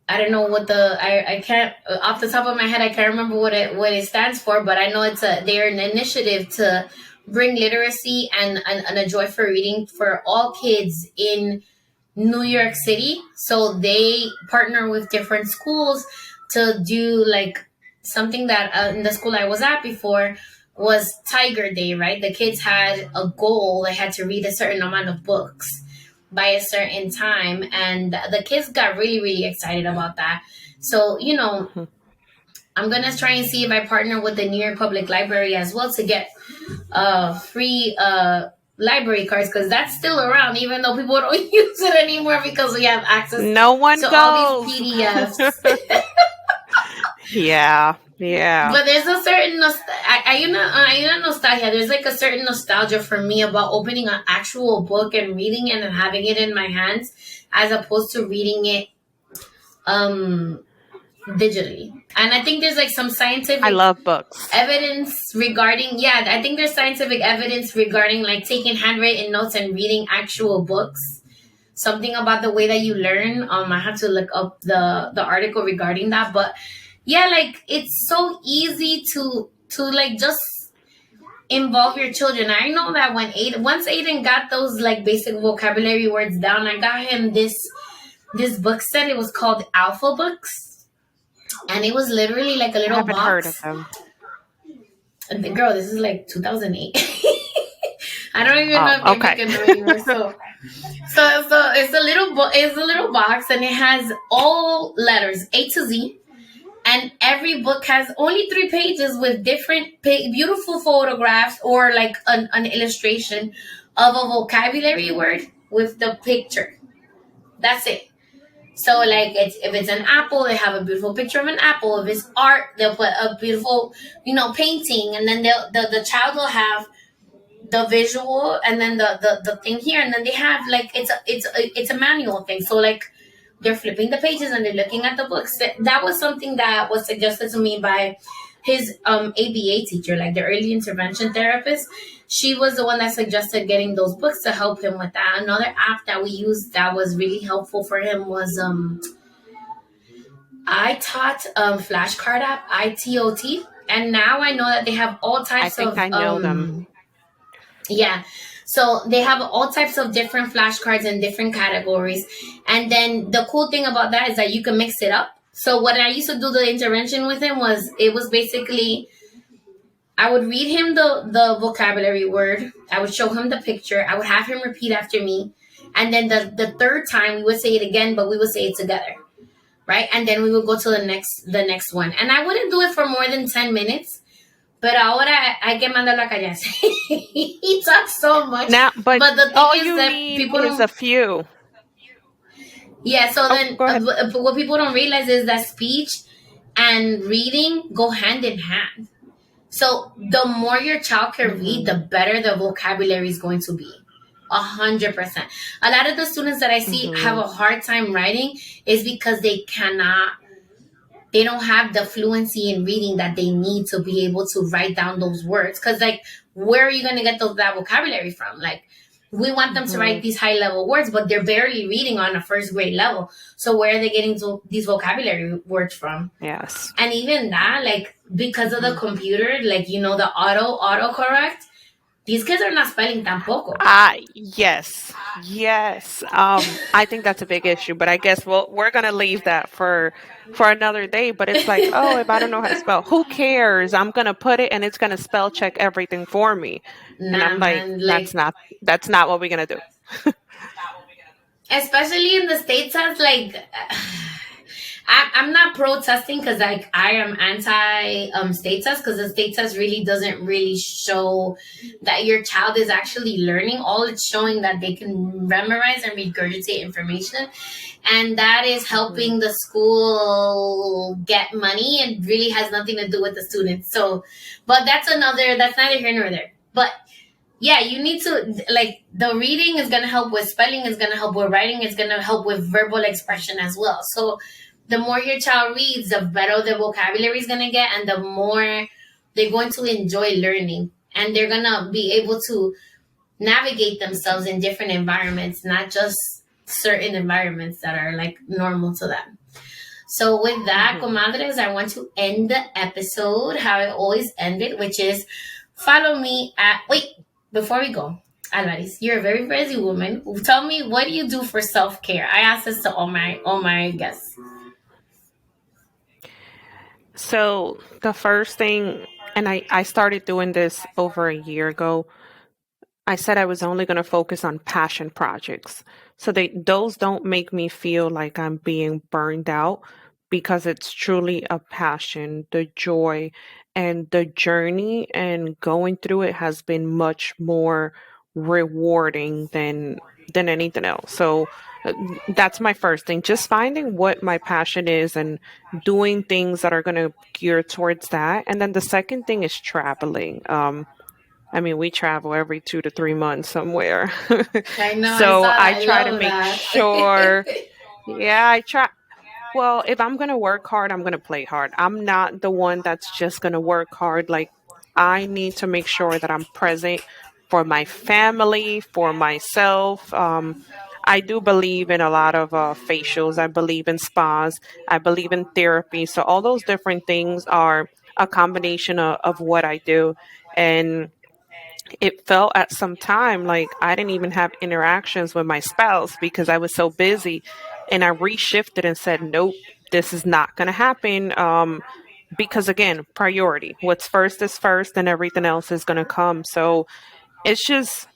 Speaker 1: don't know what I can't, off the top of my head, I can't remember what it stands for, but I know they're an initiative to bring literacy and a joy for reading for all kids in New York City. So they partner with different schools to do something that in the school I was at before was Tiger Day, right? The kids had a goal. They had to read a certain amount of books by a certain time. And the kids got really, really excited about that. So, I'm going to try and see if I partner with the New York Public Library as well to get free library cards because that's still around, even though people don't use it anymore because we have access
Speaker 2: No one
Speaker 1: to all these
Speaker 2: goes.
Speaker 1: PDFs.
Speaker 2: Yeah, yeah.
Speaker 1: But there's a certain nostalgia. There's like a certain nostalgia for me about opening an actual book and reading it and having it in my hands, as opposed to reading it um digitally. And I think there's like some
Speaker 2: I
Speaker 1: scientific
Speaker 2: love books.
Speaker 1: evidence regarding, yeah, I think there's scientific evidence regarding like taking handwritten notes and reading actual books. Something about the way that you learn. I have to look up the article regarding that. But yeah, like it's so easy to like just involve your children. I know that once Aiden got those like basic vocabulary words down, I got him this book set. It was called Alpha Books, and it was literally like a
Speaker 2: I
Speaker 1: little
Speaker 2: haven't heard
Speaker 1: box.
Speaker 2: of them.
Speaker 1: Girl, this is like 2008. I don't even know
Speaker 2: Oh,
Speaker 1: if you
Speaker 2: okay.
Speaker 1: can know anymore. So it's a little box, and it has all letters A to Z, and every book has only 3 pages with different beautiful photographs or like an illustration of a vocabulary word with the picture. That's it. So like if it's an apple, they have a beautiful picture of an apple. If it's art, they'll put a beautiful, painting, and then the child will have the visual, and then the thing here, and then they have like it's a manual thing. So like they're flipping the pages and they're looking at the books. That was something that was suggested to me by his ABA teacher, like the early intervention therapist. She was the one that suggested getting those books to help him with that. Another app that we used that was really helpful for him was I taught flashcard app, ITOT, and now I know that they have all
Speaker 2: I
Speaker 1: types
Speaker 2: think
Speaker 1: of
Speaker 2: I know them.
Speaker 1: yeah. So they have all types of different flashcards in different categories. And then the cool thing about that is that you can mix it up. So what I used to do the intervention with him was, it was basically, I would read him the vocabulary word. I would show him the picture. I would have him repeat after me. And then the third time we would say it again, but we would say it together. Right? And then we would go to the next one. And I wouldn't do it for more than 10 minutes. But ahora hay que mandarlo a callarse. He talks so much.
Speaker 2: Now, but
Speaker 1: But the thing
Speaker 2: all
Speaker 1: is
Speaker 2: you
Speaker 1: that
Speaker 2: need
Speaker 1: people
Speaker 2: is
Speaker 1: don't.
Speaker 2: a few.
Speaker 1: Yeah, so
Speaker 2: Oh,
Speaker 1: then
Speaker 2: go ahead.
Speaker 1: what people don't realize is that speech and reading go hand in hand. So the more your child can read, the better the vocabulary is going to be. 100%. A lot of the students that I see have a hard time writing is because they don't have the fluency in reading that they need to be able to write down those words. Because like, where are you going to get that vocabulary from? Like, we want them to write these high level words, but they're barely reading on a first grade level. So where are they getting these vocabulary words from?
Speaker 2: Yes.
Speaker 1: And even that, like, because of the computer, like, the autocorrect, these kids are not spelling tampoco.
Speaker 2: Yes. I think that's a big issue, but I guess we're gonna leave that for another day. But it's like, oh, if I don't know how to spell, who cares? I'm gonna put it and it's gonna spell check everything for me. And
Speaker 1: Nah,
Speaker 2: I'm like,
Speaker 1: man,
Speaker 2: that's
Speaker 1: like,
Speaker 2: not what we're gonna do.
Speaker 1: especially in the States, as like, I'm not protesting because like I am anti state test, because the state test really doesn't really show that your child is actually learning. All it's showing that they can memorize and regurgitate information, and that is helping the school get money, and really has nothing to do with the students. So, but that's neither here nor there. But yeah, you need to, like, the reading is going to help with spelling, is going to help with writing, it's going to help with verbal expression as well. So the more your child reads, the better the vocabulary is going to get, and the more they're going to enjoy learning, and they're going to be able to navigate themselves in different environments, not just certain environments that are like normal to them. So with that, comadres, I want to end the episode how I always end it, which is follow me at, before we go, Alvarys, you're a very busy woman. Tell me, what do you do for self-care? I ask this to all my guests.
Speaker 2: So the first thing, and I started doing this over a year ago. I said I was only going to focus on passion projects. So those don't make me feel like I'm being burned out, because it's truly a passion, the joy and the journey and going through it has been much more rewarding than anything else. So that's my first thing, just finding what my passion is and doing things that are going to gear towards that. And then the second thing is traveling. I mean, we travel every 2 to 3 months somewhere.
Speaker 1: I know, I
Speaker 2: So
Speaker 1: saw
Speaker 2: I
Speaker 1: that. I
Speaker 2: try to
Speaker 1: love
Speaker 2: make
Speaker 1: that.
Speaker 2: sure, yeah, I try. Well, if I'm going to work hard, I'm going to play hard. I'm not the one that's just going to work hard. Like, I need to make sure that I'm present for my family, for myself. I do believe in a lot of facials. I believe in spas. I believe in therapy. So, all those different things are a combination of what I do. And it felt at some time like I didn't even have interactions with my spouse because I was so busy. And I reshifted and said, nope, this is not going to happen. Because again, priority. What's first is first, and everything else is going to come. So it's just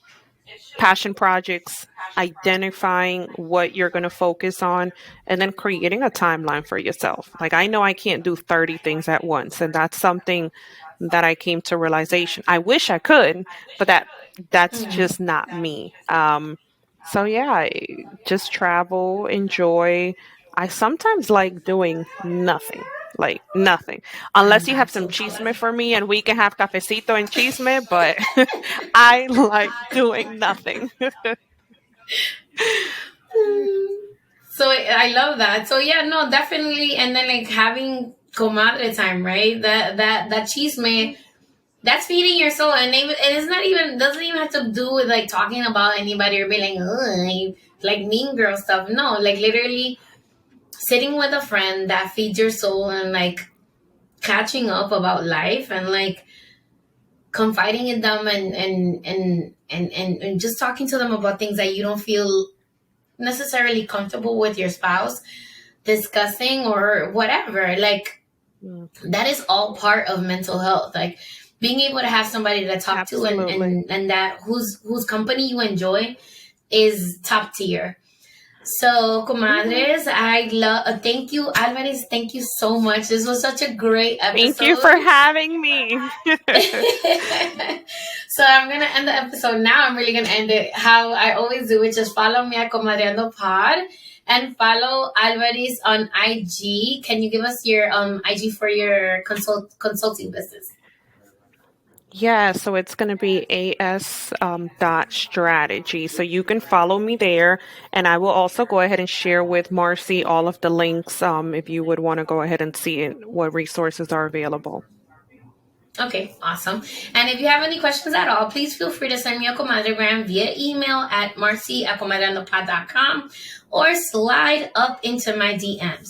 Speaker 2: passion projects, identifying what you're going to focus on, and then creating a timeline for yourself. Like, I know I can't do 30 things at once, and that's something that I came to realization. I wish I could, but that's just not me. So yeah, just travel, enjoy. I sometimes like doing nothing. Like nothing. Unless you have
Speaker 1: That's
Speaker 2: some
Speaker 1: so
Speaker 2: chisme
Speaker 1: funny.
Speaker 2: for me and we can have cafecito and chisme, but I like doing nothing.
Speaker 1: So I love that. So yeah, no, definitely. And then like having comadre time, right? That chisme, that's feeding your soul, and it's not even, doesn't even have to do with like talking about anybody or being like, ugh, like mean girl stuff. No, like literally sitting with a friend that feeds your soul and like catching up about life and like confiding in them and just talking to them about things that you don't feel necessarily comfortable with your spouse discussing or whatever. Like
Speaker 2: Mm,
Speaker 1: that is all part of mental health. Like being able to have somebody to talk to
Speaker 2: absolutely.
Speaker 1: and that whose company you enjoy is top tier. So,
Speaker 2: Yeah.
Speaker 1: comadres, I love. Thank you, Alvarez. Thank you so much. This was such a great
Speaker 2: Thank you for
Speaker 1: episode.
Speaker 2: having me.
Speaker 1: So I'm gonna end the episode now. I'm really gonna end it how I always do, which is follow me at Comadreando Pod and follow Alvarez on IG. Can you give us your IG for your consulting business?
Speaker 2: Yeah, so it's going to be AS dot strategy. So you can follow me there. And I will also go ahead and share with Marcy all of the links if you would want to go ahead and see it, what resources are available.
Speaker 1: Okay, awesome. And if you have any questions at all, please feel free to send me a Comadre-Gram via email at marcy@comadreandopod.com or slide up into my DMs.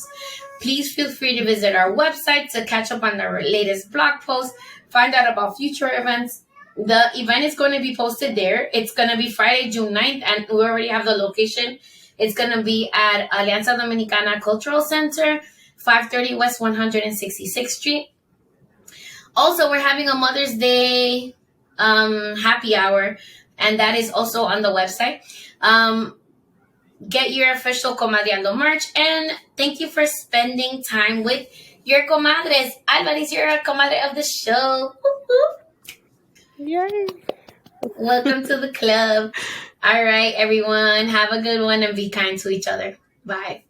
Speaker 1: Please feel free to visit our website to catch up on the latest blog posts, find out about future events. The event is going to be posted there. It's going to be Friday, June 9th, and we already have the location. It's going to be at Alianza Dominicana Cultural Center, 530 West 166th Street. Also, we're having a Mother's Day happy hour, and that is also on the website. Get your official Comadreando merch, and thank you for spending time with your comadres. Alvarez, you're a comadre of the show.
Speaker 2: Yay.
Speaker 1: Welcome to the club. All right, everyone. Have a good one and be kind to each other. Bye.